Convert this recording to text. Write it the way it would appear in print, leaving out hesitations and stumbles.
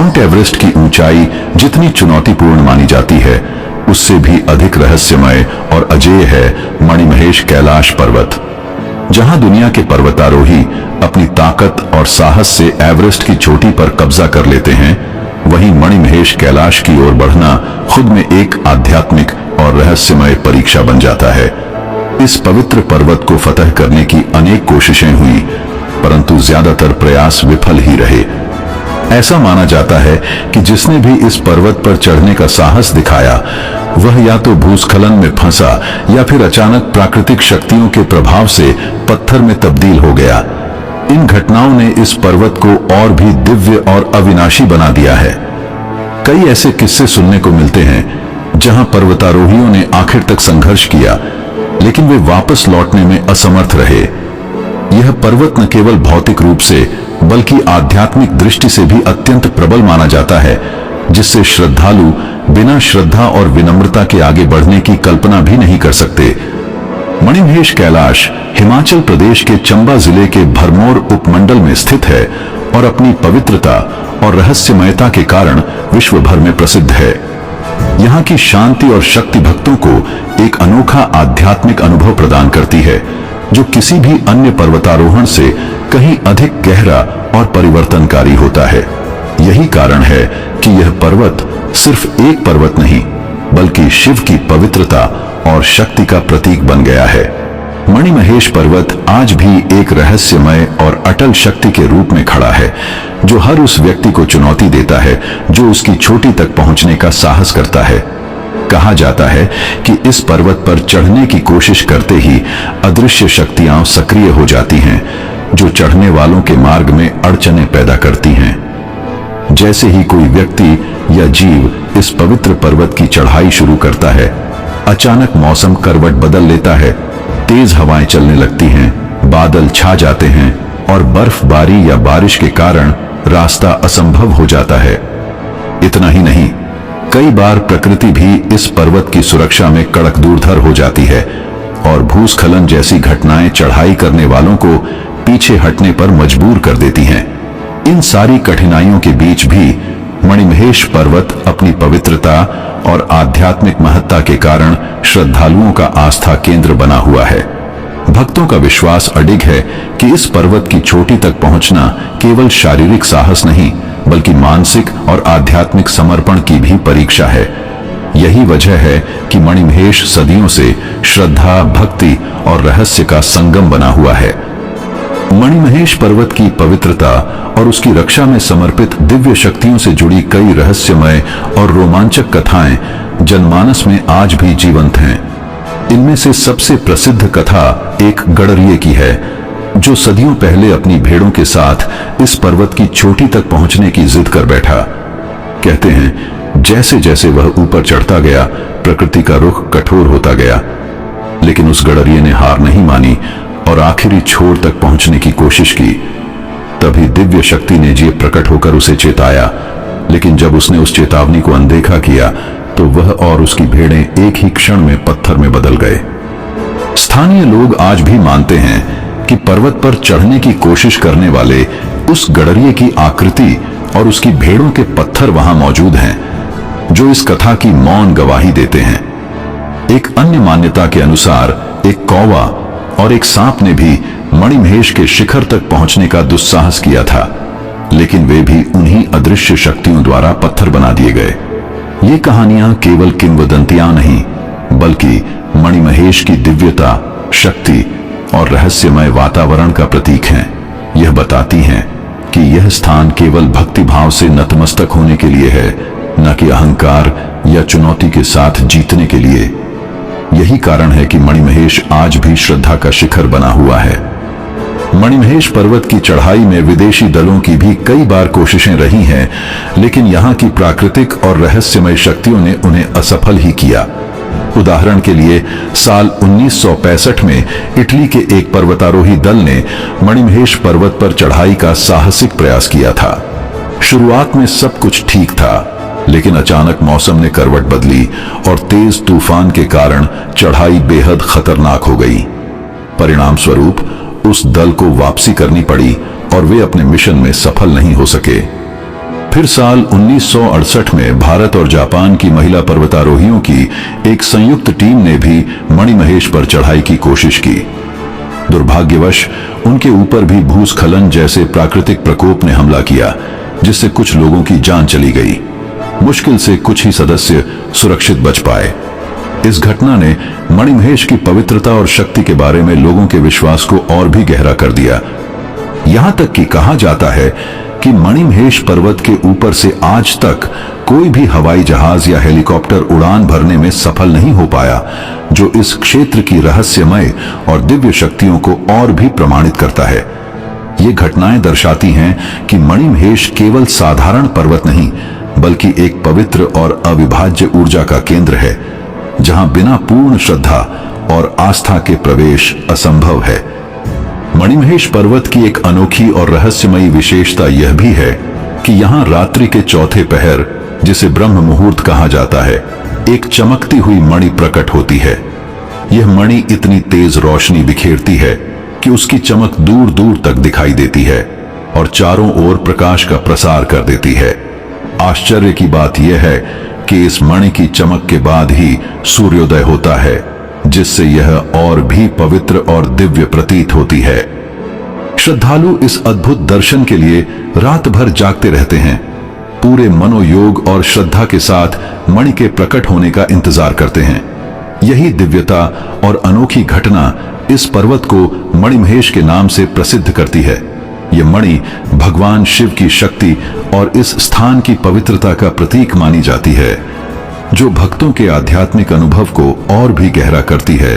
Mount Everest की ऊंचाई जितनी चुनौतीपूर्ण मानी जाती है, उससे भी अधिक रहस्यमय और अजेय है मणिमहेश कैलाश पर्वत। जहां दुनिया के पर्वतारोही अपनी ताकत और साहस से एवरेस्ट की चोटी पर कब्जा कर लेते हैं, वहीं मणिमहेश कैलाश की ओर बढ़ना खुद में एक आध्यात्मिक और रहस्यमय परीक्षा बन जाता है। इस पवित्र पर्वत को फतह करने की अनेक कोशिशें हुई, परंतु ज्यादातर प्रयास विफल ही रहे। ऐसा माना जाता है कि जिसने भी इस पर्वत पर चढ़ने का साहस दिखाया, वह या तो भूस्खलन में फंसा या फिर अचानक प्राकृतिक शक्तियों के प्रभाव से पत्थर में तब्दील हो गया। इन घटनाओं ने इस पर्वत को और भी दिव्य और अविनाशी बना दिया है। कई ऐसे किस्से सुनने को मिलते हैं जहां पर्वतारोहियों ने आखिर तक संघर्ष किया, लेकिन वे वापस लौटने में असमर्थ रहे। यह पर्वत न केवल भौतिक रूप से बल्कि आध्यात्मिक दृष्टि से भी अत्यंत प्रबल माना जाता है, जिससे श्रद्धालु बिना श्रद्धा और विनम्रता के आगे बढ़ने की कल्पना भी नहीं कर सकते। मणिमहेश कैलाश हिमाचल प्रदेश के चंबा जिले के भरमौर उपमंडल में स्थित है और अपनी पवित्रता और रहस्यमयता के कारण विश्व भर में प्रसिद्ध है। यहाँ की शांति और शक्ति भक्तों को एक अनोखा आध्यात्मिक अनुभव प्रदान करती है, जो किसी भी अन्य पर्वतारोहण से कहीं अधिक गहरा और परिवर्तनकारी होता है। यही कारण है कि यह पर्वत सिर्फ एक पर्वत नहीं, बल्कि शिव की पवित्रता और शक्ति का प्रतीक बन गया है। मणिमहेश पर्वत आज भी एक रहस्यमय और अटल शक्ति के रूप में खड़ा है, जो हर उस व्यक्ति को चुनौती देता है जो उसकी चोटी तक पहुंचने का साहस करता है। कहा जाता है कि इस पर्वत पर चढ़ने की कोशिश करते ही अदृश्य शक्तियां सक्रिय हो जाती हैं, जो चढ़ने वालों के मार्ग में अड़चनें पैदा करती हैं। जैसे ही कोई व्यक्ति या जीव इस पवित्र पर्वत की चढ़ाई शुरू करता है, अचानक मौसम करवट बदल लेता है, तेज हवाएं चलने लगती हैं, बादल छा जाते हैं और बर्फबारी या बारिश के कारण रास्ता असंभव हो जाता है। इतना ही नहीं, कई बार प्रकृति भी इस पर्वत की सुरक्षा में कड़क दूरधर हो जाती है और भूस्खलन जैसी घटनाएं चढ़ाई करने वालों को पीछे हटने पर मजबूर कर देती हैं। इन सारी कठिनाइयों के बीच भी मणिमहेश पर्वत अपनी पवित्रता और आध्यात्मिक महत्ता के कारण श्रद्धालुओं का आस्था केंद्र बना हुआ है। भक्तों का विश्वास अडिग है कि इस पर्वत की चोटी तक पहुंचना केवल शारीरिक साहस नहीं, बल्कि मानसिक और आध्यात्मिक समर्पण की भी परीक्षा है। यही वजह है कि मणिमहेश सदियों से श्रद्धा, भक्ति और रहस्य का संगम बना हुआ है। मणिमहेश पर्वत की पवित्रता और उसकी रक्षा में समर्पित दिव्य शक्तियों से जुड़ी कई रहस्यमय और रोमांचक कथाएं जनमानस में आज भी जीवंत हैं। इनमें से सबसे प्रसिद्ध कथा एक गडरिये की है, जो सदियों पहले अपनी भेड़ों के साथ इस पर्वत की चोटी तक पहुंचने की जिद कर बैठा। कहते हैं जैसे जैसे वह ऊपर चढ़ता गया, प्रकृति का रुख कठोर होता गया, लेकिन उस गडरिये ने हार नहीं मानी और आखिरी छोर तक पहुंचने की कोशिश की। तभी दिव्य शक्ति ने जी प्रकट होकर उसे चेताया, लेकिन जब उसने उस चेतावनी को अनदेखा किया तो वह और उसकी भेड़ें एक ही क्षण में पत्थर में बदल गए। स्थानीय लोग आज भी मानते हैं कि पर्वत पर चढ़ने की कोशिश करने वाले उस गडरिये की आकृति और उसकी भेड़ों के पत्थर वहां मौजूद हैं, जो इस कथा की मौन गवाही देते हैं। एक अन्य मान्यता के अनुसार एक कौवा और एक सांप ने भी मणिमहेश के शिखर तक पहुंचने का दुस्साहस किया था, लेकिन वे भी उन्हीं अदृश्य शक्तियों द्वारा पत्थर बना दिए गए। ये कहानियां केवल किंवदंतियां नहीं, बल्कि मणिमहेश की दिव्यता, शक्ति और रहस्यमय वातावरण का प्रतीक हैं। यह बताती हैं कि यह स्थान केवल भक्ति भाव से नतमस्तक होने के लिए है, न कि अहंकार या चुनौती के साथ जीतने के लिए। यही कारण है कि मणिमहेश आज भी श्रद्धा का शिखर बना हुआ है। मणिमहेश पर्वत की चढ़ाई में विदेशी दलों की भी कई बार कोशिशें रही हैं, लेकिन यहाँ की प्राकृतिक और रहस्यमय शक्तियों ने उन्हें असफल ही किया। उदाहरण के लिए साल 1965 में इटली के एक पर्वतारोही दल ने मणिमहेश पर्वत पर चढ़ाई का साहसिक प्रयास किया था। शुरुआत में सब कुछ ठीक था, लेकिन अचानक मौसम ने करवट बदली और तेज तूफान के कारण चढ़ाई बेहद खतरनाक हो गई। परिणाम स्वरूप उस दल को वापसी करनी पड़ी और वे अपने मिशन में सफल नहीं हो सके। फिर साल 1968 में भारत और जापान की महिला पर्वतारोहियों की एक संयुक्त टीम ने भी मणिमहेश पर चढ़ाई की कोशिश की। दुर्भाग्यवश उनके ऊपर भी भूस्खलन जैसे प्राकृतिक प्रकोप ने हमला किया, जिससे कुछ लोगों की जान चली गई। मुश्किल से कुछ ही सदस्य सुरक्षित बच पाए। इस घटना ने मणिमहेश की पवित्रता और शक्ति के बारे में लोगों के विश्वास को और भी गहरा कर दिया। यहां तक कि कहा जाता है कि मणिमहेश पर्वत के ऊपर से आज तक कोई भी हवाई जहाज या हेलीकॉप्टर उड़ान भरने में सफल नहीं हो पाया, जो इस क्षेत्र की रहस्यमय और दिव्य शक्तियों को और भी प्रमाणित करता है। ये घटनाएं दर्शाती हैं कि मणिमहेश केवल साधारण पर्वत नहीं, बल्कि एक पवित्र और अविभाज्य ऊर्जा का केंद्र है, जहां बिना पूर्ण श्रद्धा और आस्था के प्रवेश असंभव है। मणिमहेश पर्वत की एक अनोखी और रहस्यमयी विशेषता यह भी है कि यहां रात्रि के चौथे पहर, जिसे ब्रह्म मुहूर्त कहा जाता है, एक चमकती हुई मणि प्रकट होती है। यह मणि इतनी तेज रोशनी बिखेरती है कि उसकी चमक दूर दूर तक दिखाई देती है और चारों ओर प्रकाश का प्रसार कर देती है। आश्चर्य की बात यह है कि इस मणि की चमक के बाद ही सूर्योदय होता है, जिससे यह और भी पवित्र और दिव्य प्रतीत होती है। श्रद्धालु इस अद्भुत दर्शन के लिए रात भर जागते रहते हैं, पूरे मनोयोग और श्रद्धा के साथ मणि के प्रकट होने का इंतजार करते हैं। यही दिव्यता और अनोखी घटना इस पर्वत को मणिमहेश के नाम से प्रसिद्ध करती है। यह मणि भगवान शिव की शक्ति और इस स्थान की पवित्रता का प्रतीक मानी जाती है, जो भक्तों के आध्यात्मिक अनुभव को और भी गहरा करती है।